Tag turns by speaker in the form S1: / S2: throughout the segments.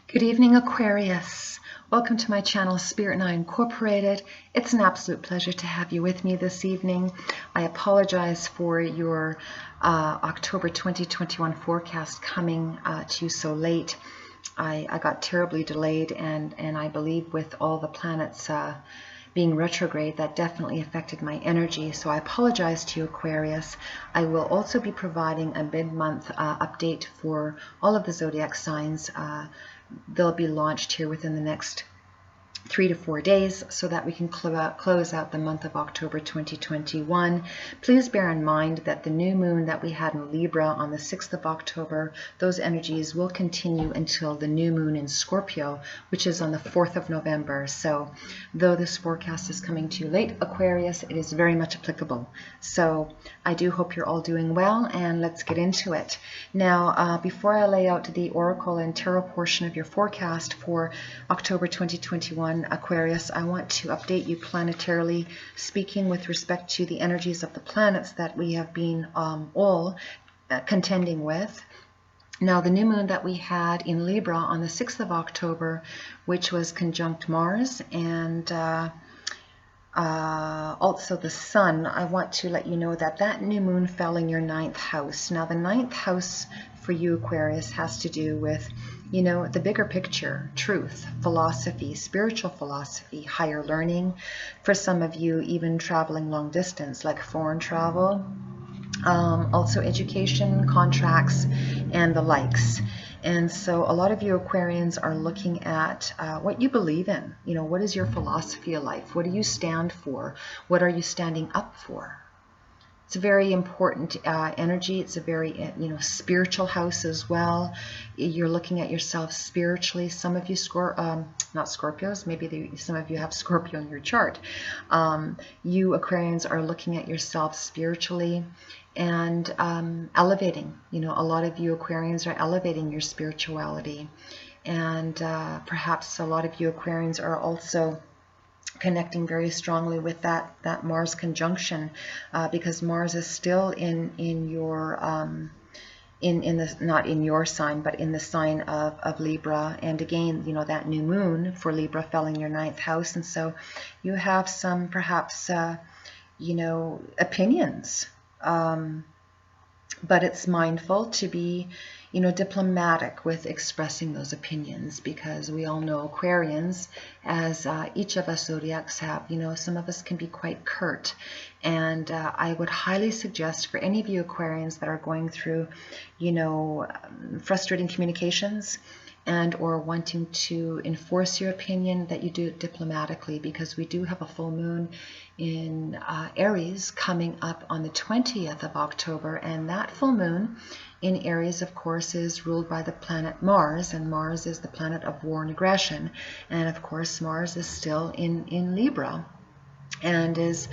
S1: Good evening, Aquarius. Welcome to my channel, Spirit and I Incorporated. It's an absolute pleasure to have you with me this evening. I apologize for your October 2021 forecast coming to you so late. I got terribly delayed, and I believe with all the planets being retrograde, that definitely affected my energy. So I apologize to you, Aquarius. I will also be providing a mid-month update for all of the zodiac signs. They'll be launched here within the next 3 to 4 days so that we can close out the month of October 2021. Please bear in mind that the new moon that we had in Libra on the 6th of October, those energies will continue until the new moon in Scorpio, which is on the 4th of November. So though this forecast is coming to you late, Aquarius, it is very much applicable. So I do hope you're all doing well, and let's get into it. Now, before I lay out the Oracle and Tarot portion of your forecast for October 2021, Aquarius, I want to update you planetarily speaking with respect to the energies of the planets that we have been all contending with. Now, the new moon that we had in Libra on the 6th of October, which was conjunct Mars and also the Sun, I want to let you know that that new moon fell in your 9th house. Now, the 9th house for you, Aquarius, has to do with, you know, the bigger picture, truth, philosophy, spiritual philosophy, higher learning. For some of you, even traveling long distance, like foreign travel, also education, contracts, and the likes. And so a lot of you Aquarians are looking at what you believe in. You know, what is your philosophy of life? What do you stand for? What are you standing up for? It's a very important energy. It's a very, spiritual house as well. You're looking at yourself spiritually. Some of you, not Scorpios, maybe some of you have Scorpio in your chart. You Aquarians are looking at yourself spiritually and elevating. You know, a lot of you Aquarians are elevating your spirituality. And perhaps a lot of you Aquarians are also connecting very strongly with that Mars conjunction, because Mars is still in your in the, not in your sign, but in the sign of Libra. And again, you know, that new moon for Libra fell in your 9th house, and so you have some perhaps opinions, but it's mindful to be, you know, diplomatic with expressing those opinions, because we all know Aquarians, as each of us zodiacs have, you know, some of us can be quite curt. And I would highly suggest for any of you Aquarians that are going through, you know, frustrating communications and or wanting to enforce your opinion, that you do it diplomatically, because we do have a full moon in Aries coming up on the 20th of October, and that full moon in Aries, of course, is ruled by the planet Mars, and Mars is the planet of war and aggression, and of course Mars is still in Libra and is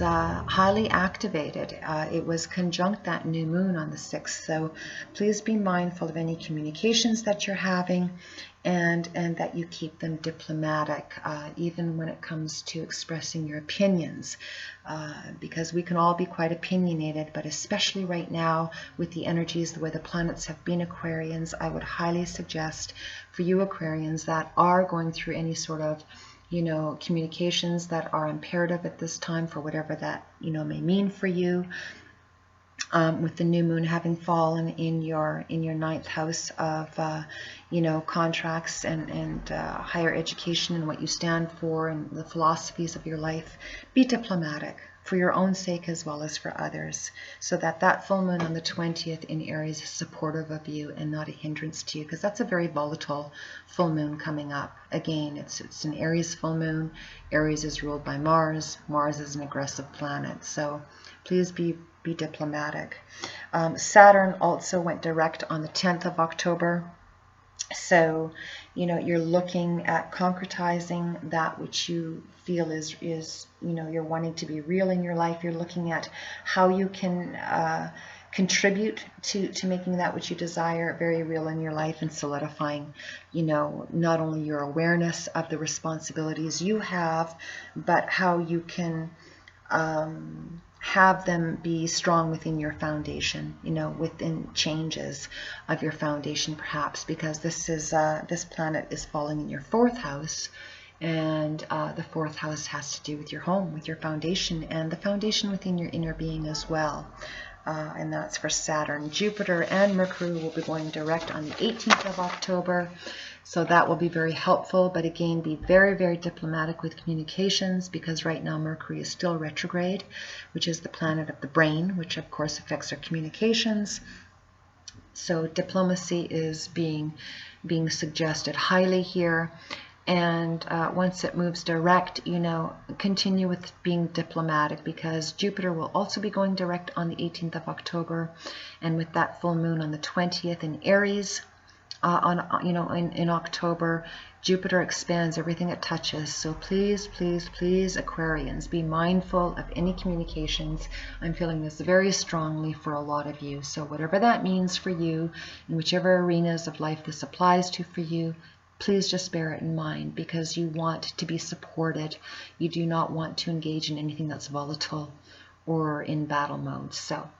S1: highly activated. It was conjunct that new moon on the 6th, so please be mindful of any communications that you're having, and that you keep them diplomatic, even when it comes to expressing your opinions, because we can all be quite opinionated, but especially right now with the energies, the way the planets have been, Aquarians, I would highly suggest for you Aquarians that are going through any sort of, you know, communications that are imperative at this time, for whatever that, you know, may mean for you, with the new moon having fallen in your 9th house of contracts and higher education and what you stand for and the philosophies of your life. Be diplomatic for your own sake as well as for others, so that that full moon on the 20th in Aries is supportive of you and not a hindrance to you, because that's a very volatile full moon coming up. Again, it's an Aries full moon. Aries is ruled by Mars. Mars is an aggressive planet, so please be diplomatic. Saturn also went direct on the 10th of October. So, you know, you're looking at concretizing that which you feel is you know, you're wanting to be real in your life. You're looking at how you can contribute to making that which you desire very real in your life, and solidifying, you know, not only your awareness of the responsibilities you have, but how you can have them be strong within your foundation, within changes of your foundation perhaps, because this planet is falling in your 4th house, and the 4th house has to do with your home, with your foundation, and the foundation within your inner being as well. And that's for Saturn. Jupiter and Mercury will be going direct on the 18th of October. So that will be very helpful, but again, be very, very diplomatic with communications, because right now Mercury is still retrograde, which is the planet of the brain, which of course affects our communications. So diplomacy is being suggested highly here. And once it moves direct, continue with being diplomatic, because Jupiter will also be going direct on the 18th of October, and with that full moon on the 20th in Aries, in October, Jupiter expands everything it touches. So please, please, please, Aquarians, be mindful of any communications. I'm feeling this very strongly for a lot of you. So whatever that means for you, in whichever arenas of life this applies to for you, please just bear it in mind, because you want to be supported. You do not want to engage in anything that's volatile or in battle mode. So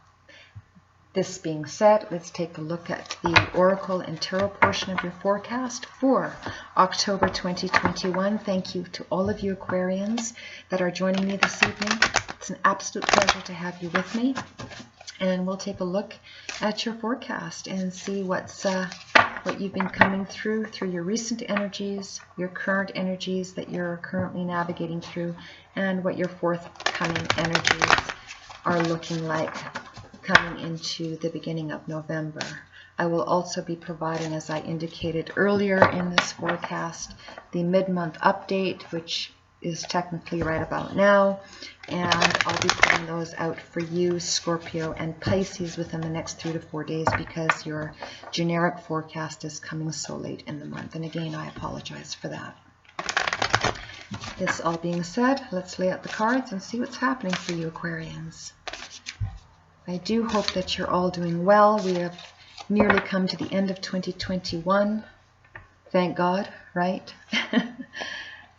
S1: this being said, let's take a look at the Oracle and Tarot portion of your forecast for October 2021. Thank you to all of you Aquarians that are joining me this evening. It's an absolute pleasure to have you with me. And we'll take a look at your forecast and see what you've been coming through your recent energies, your current energies that you're currently navigating through, and what your forthcoming energies are looking like coming into the beginning of November. I will also be providing, as I indicated earlier in this forecast, the mid-month update, which is technically right about now, and I'll be putting those out for you, Scorpio and Pisces, within the next 3 to 4 days, because your generic forecast is coming so late in the month. And again, I apologize for that. This all being said, let's lay out the cards and see what's happening for you Aquarians. I do hope that you're all doing well. We have nearly come to the end of 2021. Thank God, right?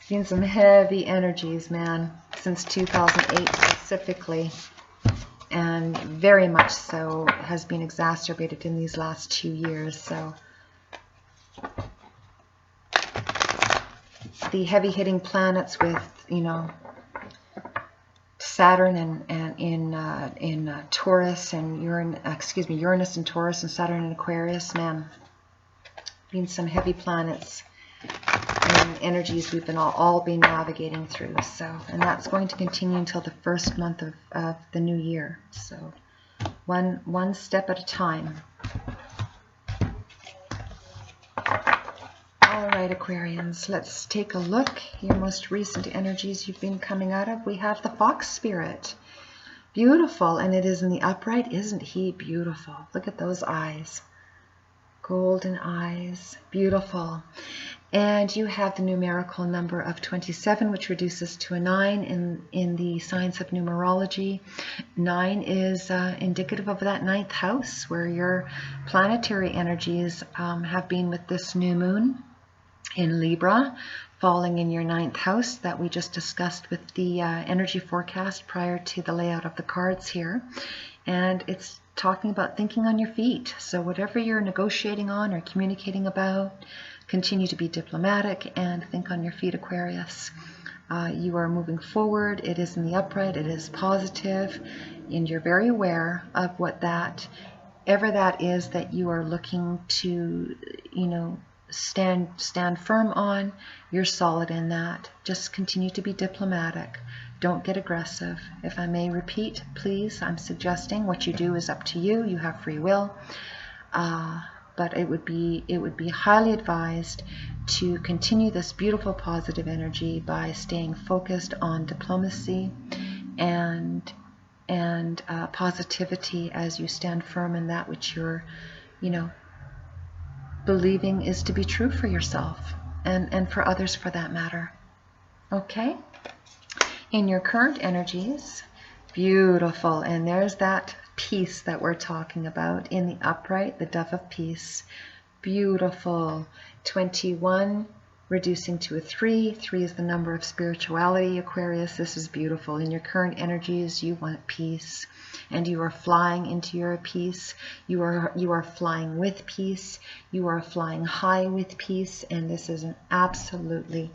S1: Seen some heavy energies, man, since 2008 specifically, and very much so has been exacerbated in these last 2 years. So the heavy hitting planets with, Saturn and in Taurus and Uranus and Taurus and Saturn and Aquarius, man, been some heavy planets and energies we've been all been navigating through. So, and that's going to continue until the first month of the new year. So, one step at a time. All right, Aquarians, let's take a look. Your most recent energies you've been coming out of. We have the Fox Spirit. Beautiful, and it is in the upright. Isn't he beautiful? Look at those eyes. Golden eyes. Beautiful. And you have the numerical number of 27, which reduces to a 9 in the science of numerology. 9 is indicative of that 9th house, where your planetary energies have been with this new moon in Libra, falling in your 9th house that we just discussed with the energy forecast prior to the layout of the cards here. And it's talking about thinking on your feet. So whatever you're negotiating on or communicating about, continue to be diplomatic and think on your feet, Aquarius. You are moving forward. It is in the upright. It is positive, and you're very aware of whatever that is that you are looking to, stand firm on. You're solid in that. Just continue to be diplomatic. Don't get aggressive. If I may repeat, please, I'm suggesting what you do is up to you. You have free will. But it would be highly advised to continue this beautiful positive energy by staying focused on diplomacy and positivity as you stand firm in that which you're, believing is to be true for yourself and for others for that matter. Okay? In your current energies, beautiful, and there's that peace that we're talking about in the upright, the dove of peace. Beautiful. 21 reducing to a 3. 3 is the number of spirituality, Aquarius. This is beautiful. In your current energies, you want peace, and you are flying into your peace. You are flying with peace. You are flying high with peace, and this is an absolutely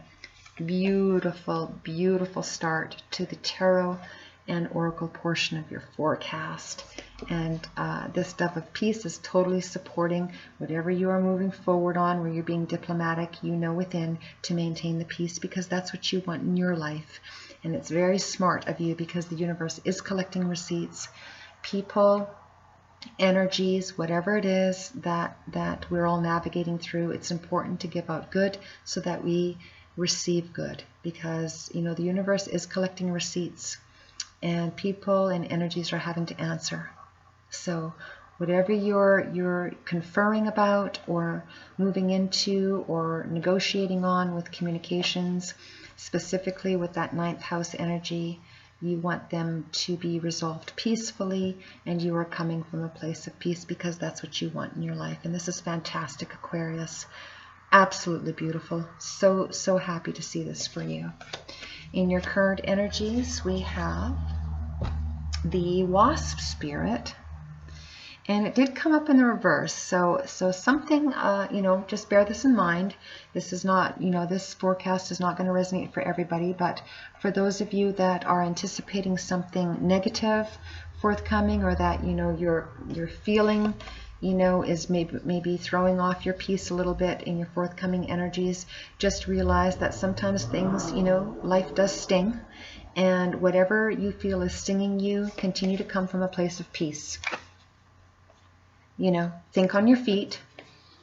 S1: beautiful, beautiful start to the tarot and oracle portion of your forecast. And this dove of peace is totally supporting whatever you are moving forward on, where you're being diplomatic, you know within, to maintain the peace, because that's what you want in your life. And it's very smart of you, because the universe is collecting receipts, people, energies, whatever it is that we're all navigating through. It's important to give out good so that we receive good, because you know the universe is collecting receipts, and people and energies are having to answer. So whatever you're conferring about or moving into or negotiating on with communications, specifically with that 9th house energy, you want them to be resolved peacefully, and you are coming from a place of peace, because that's what you want in your life. And this is fantastic, Aquarius. Absolutely beautiful. So happy to see this for you. In your current energies, we have the Wasp spirit, and it did come up in the reverse. So something, you know, just bear this in mind. This is not, you know, this forecast is not going to resonate for everybody, but for those of you that are anticipating something negative forthcoming, or that, you know, you're feeling, you know, is maybe throwing off your peace a little bit in your forthcoming energies, just realize that sometimes things, you know, life does sting, and whatever you feel is stinging you, continue to come from a place of peace. You know, think on your feet,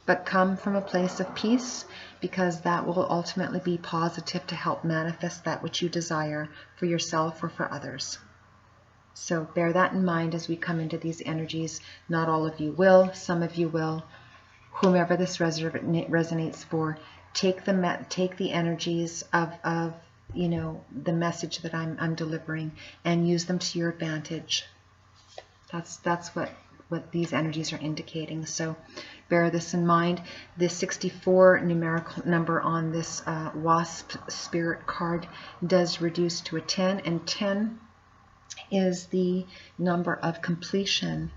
S1: but come from a place of peace, because that will ultimately be positive to help manifest that which you desire for yourself or for others. So bear that in mind as we come into these energies. Not all of you will, some of you will. Whomever this resonates for, take the energies of you know, the message that I'm delivering, and use them to your advantage. That's what these energies are indicating. So bear this in mind. The 64 numerical number on this Wasp spirit card does reduce to a 10, and 10 is the number of completion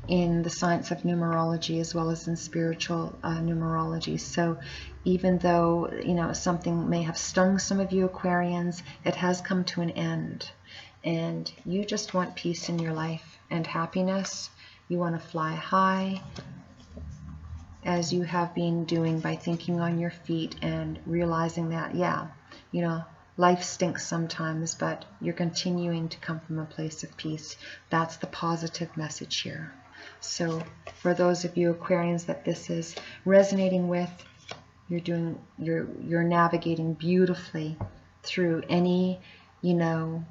S1: in the science of numerology, as well as in spiritual numerology. So even though, you know, something may have stung some of you Aquarians, it has come to an end, and you just want peace in your life and happiness. You want to fly high, as you have been doing by thinking on your feet and realizing that, yeah, you know, life stinks sometimes, but you're continuing to come from a place of peace. That's the positive message here. So for those of you Aquarians that this is resonating with, you're navigating beautifully through any, you know,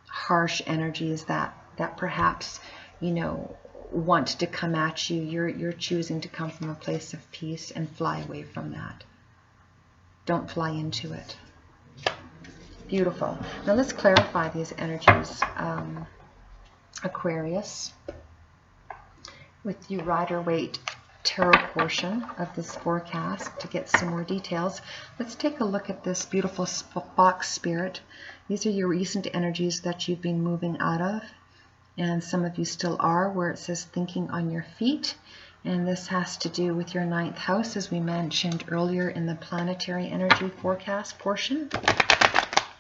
S1: harsh energies that perhaps, you know, want to come at you. You're choosing to come from a place of peace and fly away from that. Don't fly into it. Beautiful. Now let's clarify these energies, Aquarius, with you Rider-Waite tarot portion of this forecast. To get some more details, let's take a look at this beautiful fox spirit. These are your recent energies that you've been moving out of, and some of you still are, where it says thinking on your feet. And this has to do with your 9th house, as we mentioned earlier in the planetary energy forecast portion.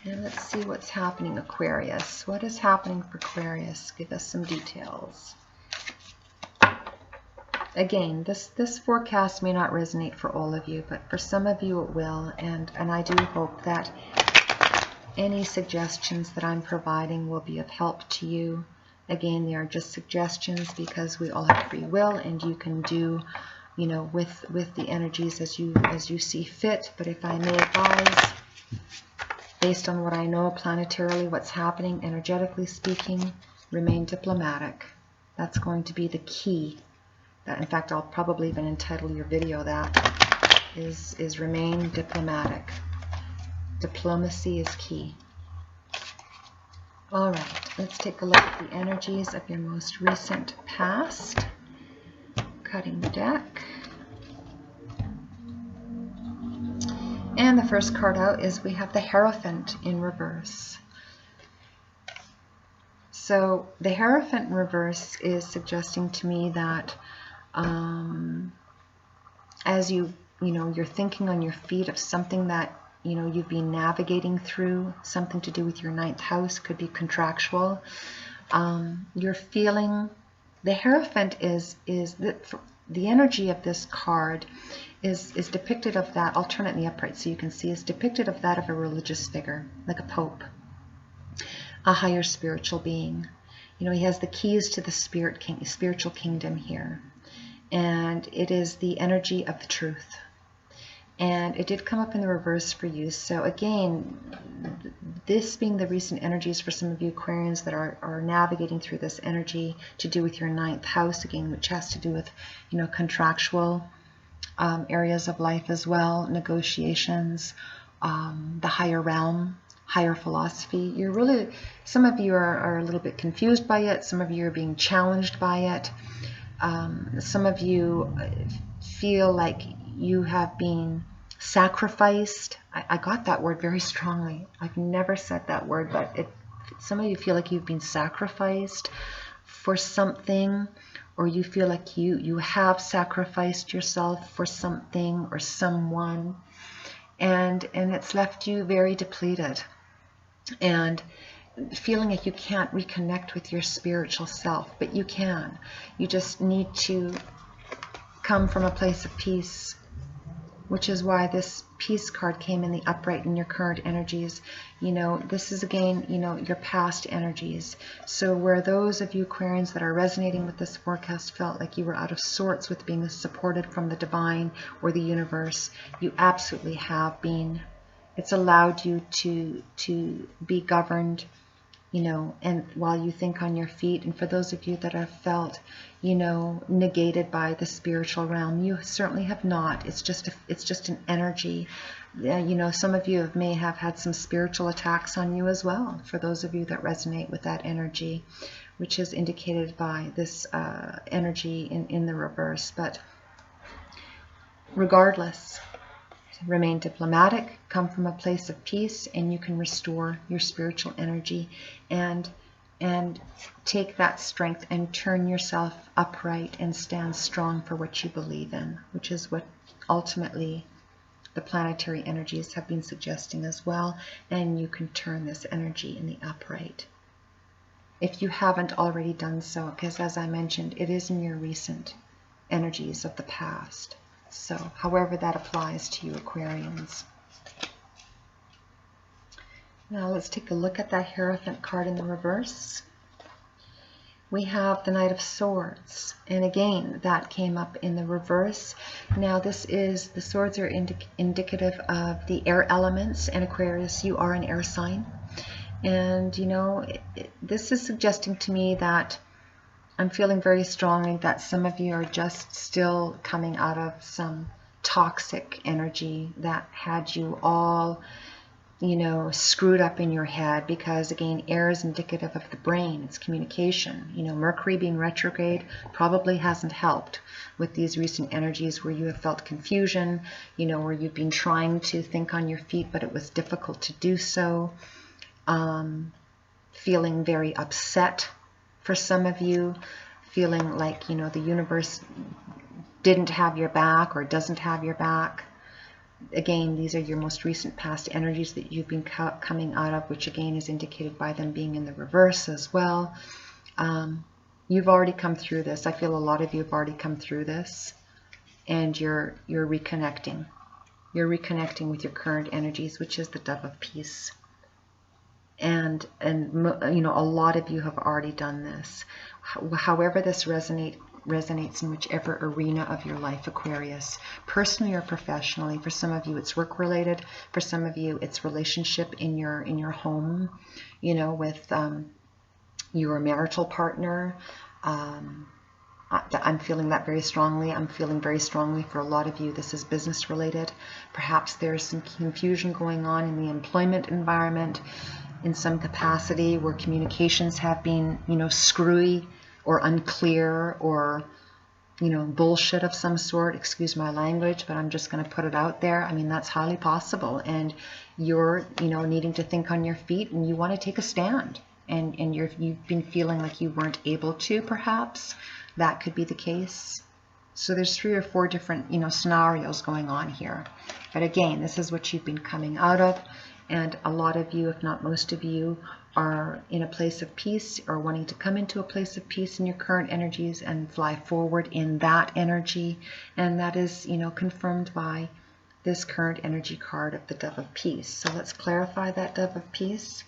S1: And let's see what's happening, Aquarius. What is happening for Aquarius? Give us some details. Again, this forecast may not resonate for all of you, but for some of you it will. And I do hope that any suggestions that I'm providing will be of help to you. Again, they are just suggestions, because we all have free will, and you can do, you know, with the energies as you see fit. But if I may advise, based on what I know planetarily, what's happening energetically speaking, remain diplomatic. That's going to be the key. In fact, I'll probably even entitle your video that, is remain diplomatic. Diplomacy is key. All right, let's take a look at the energies of your most recent past. Cutting the deck. And the first card out is we have the Hierophant in reverse. So the Hierophant in reverse is suggesting to me that as you're thinking on your feet of something that you've been navigating through, something to do with your ninth house, could be contractual. You're feeling the Hierophant is the energy of this card is depicted of that, alternate in the upright, so you can see, is depicted of that of a religious figure, like a pope, a higher spiritual being. He has the keys to the spiritual kingdom here, and it is the energy of the truth. And it did come up in the reverse for you. So again, this being the recent energies for some of you Aquarians that are navigating through this energy to do with your ninth house, again, which has to do with contractual areas of life as well, negotiations, the higher realm, higher philosophy. Some of you are a little bit confused by it. Some of you are being challenged by it. Some of you feel like you have been sacrificed. I got that word very strongly. I've never said that word, but some of you feel like you've been sacrificed for something, or you feel like you have sacrificed yourself for something or someone, and it's left you very depleted and feeling like you can't reconnect with your spiritual self. But you can. You just need to come from a place of peace, which is why this peace card came in the upright in your current energies. This is again, your past energies. So where those of you Aquarians that are resonating with this forecast felt like you were out of sorts with being supported from the divine or the universe, you absolutely have been. It's allowed you to be governed, and while you think on your feet. And for those of you that have felt, negated by the spiritual realm, you certainly have not. It's just an energy. Some of you may have had some spiritual attacks on you as well, for those of you that resonate with that energy, which is indicated by this energy in the reverse. But regardless, remain diplomatic, come from a place of peace, and you can restore your spiritual energy and take that strength and turn yourself upright and stand strong for what you believe in, which is what ultimately the planetary energies have been suggesting as well. And you can turn this energy in the upright if you haven't already done so, because as I mentioned, it is in your recent energies of the past. So however that applies to you Aquarians. Now let's take a look at that Hierophant card in the reverse. We have the Knight of Swords, and again that came up in the reverse. Now the swords are indicative of the air elements, and Aquarius, you are an air sign. And this is suggesting to me that I'm feeling very strongly that some of you are just still coming out of some toxic energy that had you all, screwed up in your head, because again, air is indicative of the brain, it's communication. Mercury being retrograde probably hasn't helped with these recent energies where you have felt confusion, where you've been trying to think on your feet, but it was difficult to do so. Feeling very upset for some of you, feeling like, the universe didn't have your back or doesn't have your back. Again, these are your most recent past energies that you've been coming out of, which again is indicated by them being in the reverse as well. You've already come through this. I feel a lot of you have already come through this, and you're reconnecting. You're reconnecting with your current energies, which is the Dove of Peace. And a lot of you have already done this. However this resonates in whichever arena of your life, Aquarius, personally or professionally. For some of you it's work related, for some of you it's relationship in your home, with your marital partner. I'm feeling that very strongly. I'm feeling very strongly for a lot of you this is business related. Perhaps there's some confusion going on in the employment environment in some capacity, where communications have been screwy or unclear, or bullshit of some sort, excuse my language, but I'm just going to put it out there. I mean, that's highly possible. And you're, needing to think on your feet, and you want to take a stand. And you've been feeling like you weren't able to, perhaps. That could be the case. So there's 3 or 4 different, scenarios going on here. But again, this is what you've been coming out of. And a lot of you, if not most of you, are in a place of peace, or wanting to come into a place of peace in your current energies and fly forward in that energy. And that is, confirmed by this current energy card of the Dove of Peace. So let's clarify that Dove of Peace.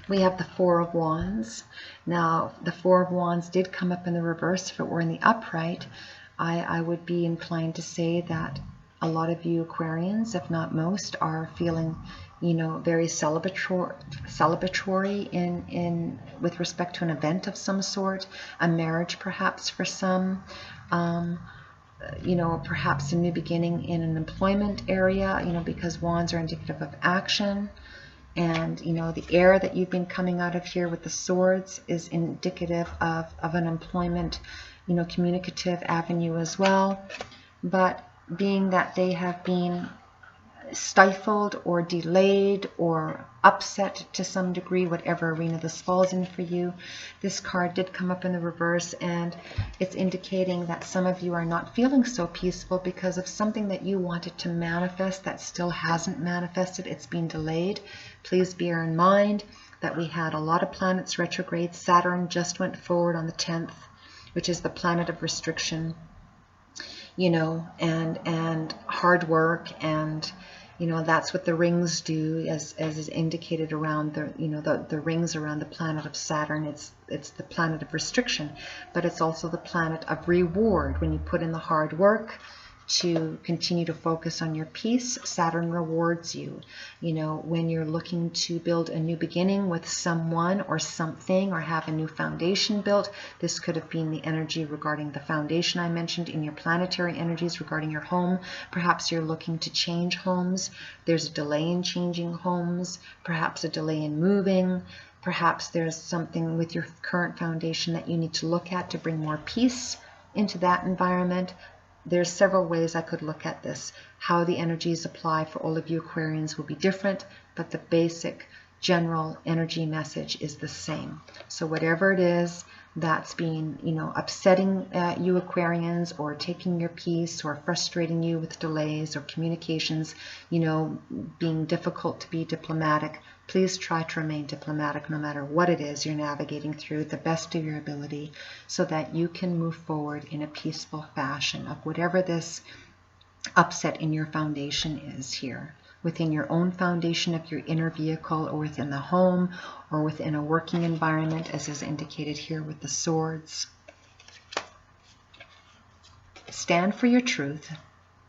S1: We have the 4 of Wands. Now, the 4 of Wands did come up in the reverse. If it were in the upright, I would be inclined to say that a lot of you Aquarians, if not most, are feeling, very celebratory in with respect to an event of some sort, a marriage perhaps for some, perhaps a new beginning in an employment area, because Wands are indicative of action. And, the air that you've been coming out of here with the swords is indicative of an employment, communicative avenue as well. But being that they have been stifled or delayed or upset to some degree, whatever arena this falls in for you, this card did come up in the reverse, and it's indicating that some of you are not feeling so peaceful because of something that you wanted to manifest that still hasn't manifested. It's been delayed. Please bear in mind that we had a lot of planets retrograde. Saturn just went forward on the 10th, which is the planet of restriction, and hard work, and that's what the rings do, as is indicated around the rings around the planet of Saturn. It's the planet of restriction, but it's also the planet of reward. When you put in the hard work to continue to focus on your peace, Saturn rewards you. When you're looking to build a new beginning with someone or something, or have a new foundation built, this could have been the energy regarding the foundation I mentioned in your planetary energies regarding your home. Perhaps you're looking to change homes. There's a delay in changing homes, perhaps a delay in moving. Perhaps there's something with your current foundation that you need to look at to bring more peace into that environment. There's several ways I could look at this. How the energies apply for all of you Aquarians will be different, but the basic general energy message is the same. So whatever it is that's been, upsetting you Aquarians, or taking your peace, or frustrating you with delays or communications, being difficult to be diplomatic, please try to remain diplomatic no matter what it is you're navigating through, the best of your ability, so that you can move forward in a peaceful fashion of whatever this upset in your foundation is here. Within your own foundation of your inner vehicle, or within the home, or within a working environment, as is indicated here with the swords. Stand for your truth,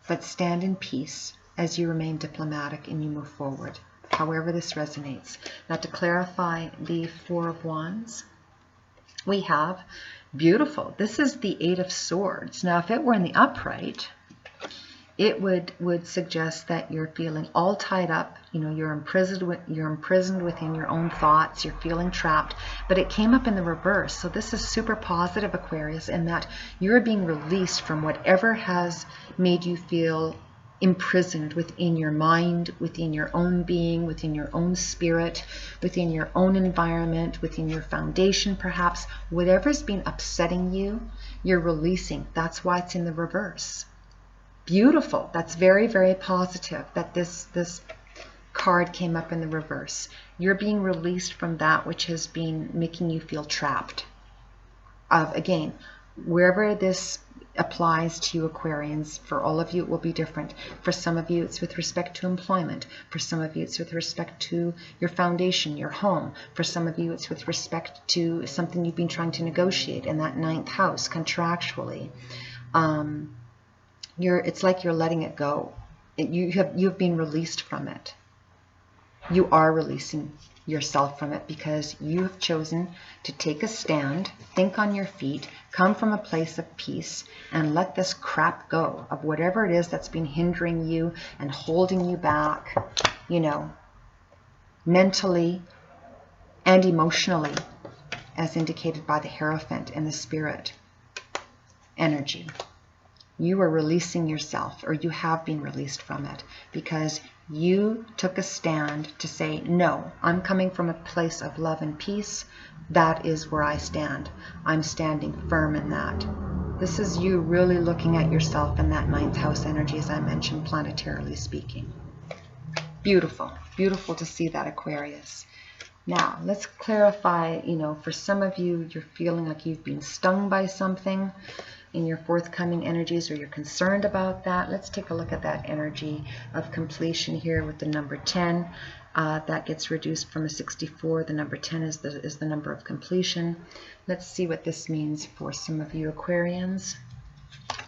S1: but stand in peace as you remain diplomatic and you move forward, however this resonates. Now, to clarify the 4 of Wands, we have beautiful. This is the 8 of Swords. Now, if it were in the upright, it would suggest that you're feeling all tied up. You're imprisoned within your own thoughts. You're feeling trapped. But it came up in the reverse. So this is super positive, Aquarius, in that you're being released from whatever has made you feel imprisoned within your mind, within your own being, within your own spirit, within your own environment, within your foundation, perhaps. Whatever's been upsetting you, you're releasing. That's why it's in the reverse. Beautiful. That's very, very positive that this card came up in the reverse. You're being released from that which has been making you feel trapped. Again, wherever this applies to you Aquarians, for all of you it will be different. For some of you it's with respect to employment. For some of you it's with respect to your foundation, your home. For some of you it's with respect to something you've been trying to negotiate in that 9th house contractually. It's like you're letting it go. You've been released from it. You are releasing yourself from it because you have chosen to take a stand, think on your feet, come from a place of peace, and let this crap go of whatever it is that's been hindering you and holding you back, mentally and emotionally, as indicated by the Hierophant and the Spirit. energy. You are releasing yourself, or you have been released from it, because you took a stand to say, no, I'm coming from a place of love and peace. That is where I stand. I'm standing firm in that. This is you really looking at yourself in that 9th house energy, as I mentioned, planetarily speaking. Beautiful, beautiful to see that, Aquarius. Now, let's clarify, for some of you, you're feeling like you've been stung by something in your forthcoming energies, or you're concerned about that. Let's take a look at that energy of completion here with the number 10. That gets reduced from a 64. The number 10 is the number of completion. Let's see what this means for some of you Aquarians.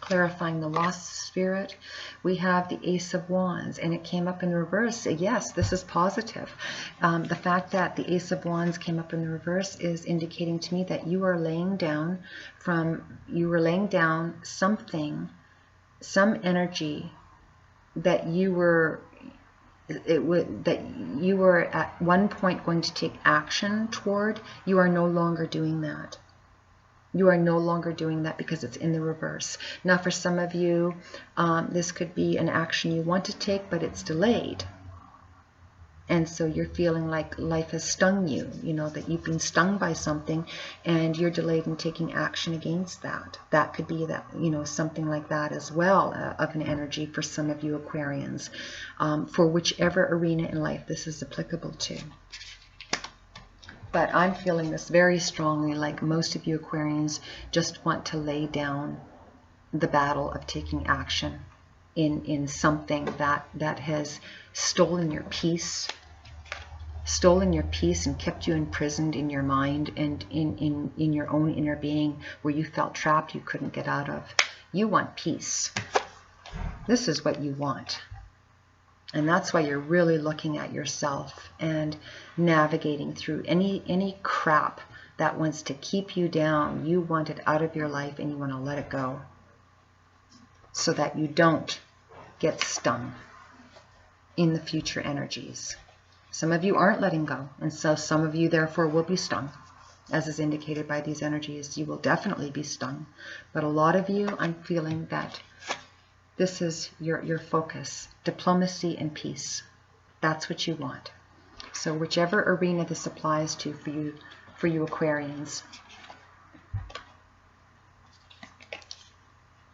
S1: Clarifying the lost spirit, we have the Ace of Wands, and it came up in reverse. Yes, this is positive. The fact that the Ace of Wands came up in the reverse is indicating to me that you are laying down something, some energy that you were at one point going to take action toward. You are no longer doing that. You are no longer doing that because it's in the reverse. Now, for some of you, this could be an action you want to take, but it's delayed. And so you're feeling like life has stung you, that you've been stung by something and you're delayed in taking action against that. That could be that, something like that as well, of an energy for some of you Aquarians, for whichever arena in life this is applicable to. But I'm feeling this very strongly, like most of you Aquarians just want to lay down the battle of taking action in something that has stolen your peace and kept you imprisoned in your mind and in your own inner being, where you felt trapped you couldn't get out of. You want peace. This is what you want. And that's why you're really looking at yourself and navigating through any crap that wants to keep you down. You want it out of your life and you want to let it go so that you don't get stung in the future energies. Some of you aren't letting go, and so some of you therefore will be stung. As is indicated by these energies, you will definitely be stung. But a lot of you, I'm feeling that this is your focus, diplomacy and peace. That's what you want. So whichever arena this applies to for you Aquarians.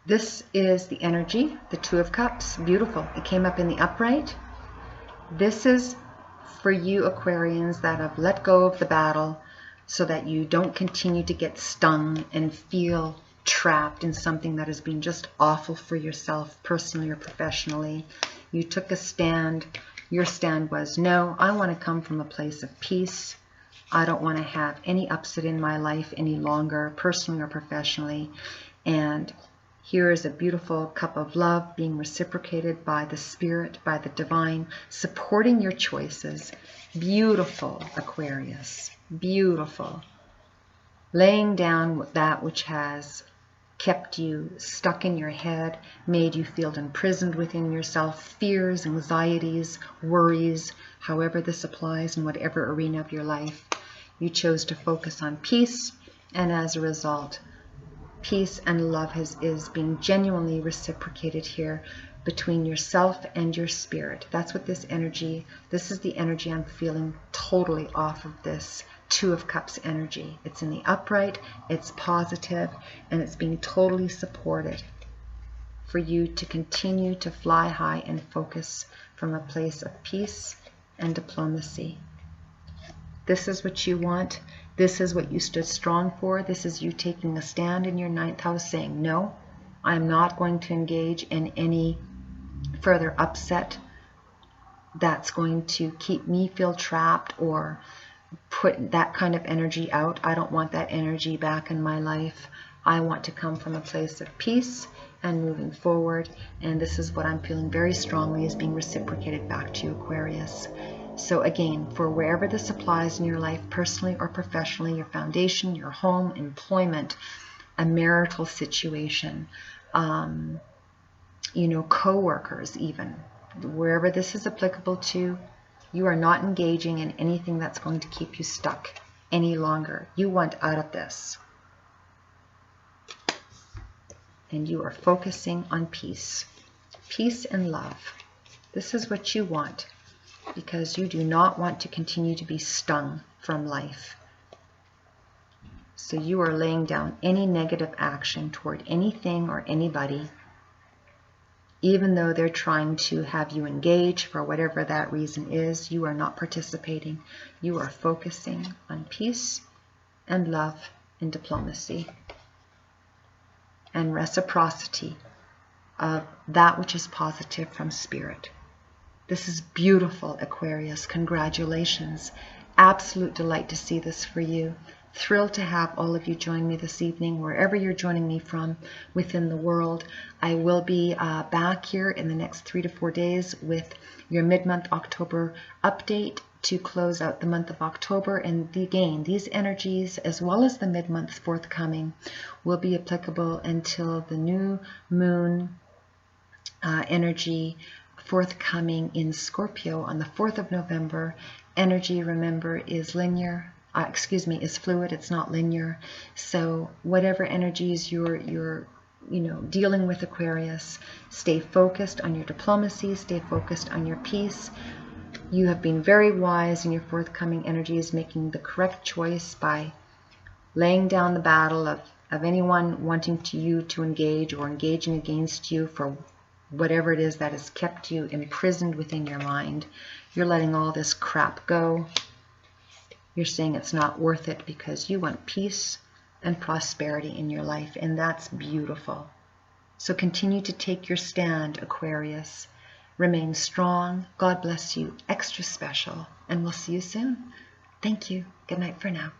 S1: This is the energy, the Two of Cups. Beautiful. It came up in the upright. This is for you Aquarians that have let go of the battle so that you don't continue to get stung and feel trapped in something that has been just awful for yourself, personally or professionally. You took a stand. Your stand was, no, I want to come from a place of peace. I don't want to have any upset in my life any longer, personally or professionally. And here is a beautiful cup of love being reciprocated by the Spirit, by the Divine, supporting your choices. Beautiful, Aquarius. Beautiful. Laying down that which has kept you stuck in your head, made you feel imprisoned within yourself, fears, anxieties, worries, however this applies in whatever arena of your life. You chose to focus on peace, and as a result, peace and love is being genuinely reciprocated here between yourself and your spirit. That's what this is the energy I'm feeling totally off of this Two of Cups energy. It's in the upright, it's positive, and it's being totally supported for you to continue to fly high and focus from a place of peace and diplomacy. This is what you want. This is what you stood strong for. This is you taking a stand in your 9th house saying, no, I'm not going to engage in any further upset that's going to keep me feel trapped or put that kind of energy out. I don't want that energy back in my life. I want to come from a place of peace and moving forward. And this is what I'm feeling very strongly is being reciprocated back to you, Aquarius. So again, for wherever this applies in your life, personally or professionally, your foundation, your home, employment, a marital situation, co-workers even, wherever this is applicable to, you are not engaging in anything that's going to keep you stuck any longer. You want out of this. and you are focusing on peace. Peace and love. This is what you want, because you do not want to continue to be stung from life. So you are laying down any negative action toward anything or anybody, even though they're trying to have you engage for whatever that reason is. You are not participating. You are focusing on peace and love and diplomacy and reciprocity of that which is positive from spirit. This is beautiful, Aquarius. Congratulations. Absolute delight to see this for you. Thrilled to have all of you join me this evening, wherever you're joining me from within the world. I will be back here in the next 3 to 4 days with your mid-month October update to close out the month of October. And again, these energies, as well as the mid-month forthcoming, will be applicable until the new moon energy forthcoming in Scorpio on the 4th of November. Energy, remember, is linear. Is fluid. It's not linear. So whatever energies you're dealing with, Aquarius, stay focused on your diplomacy. Stay focused on your peace. You have been very wise in your forthcoming energies, making the correct choice by laying down the battle of anyone wanting you to engage or engaging against you for whatever it is that has kept you imprisoned within your mind. You're letting all this crap go. You're saying it's not worth it because you want peace and prosperity in your life, and that's beautiful. So continue to take your stand, Aquarius. Remain strong. God bless you extra special, and we'll see you soon. Thank you. Good night for now.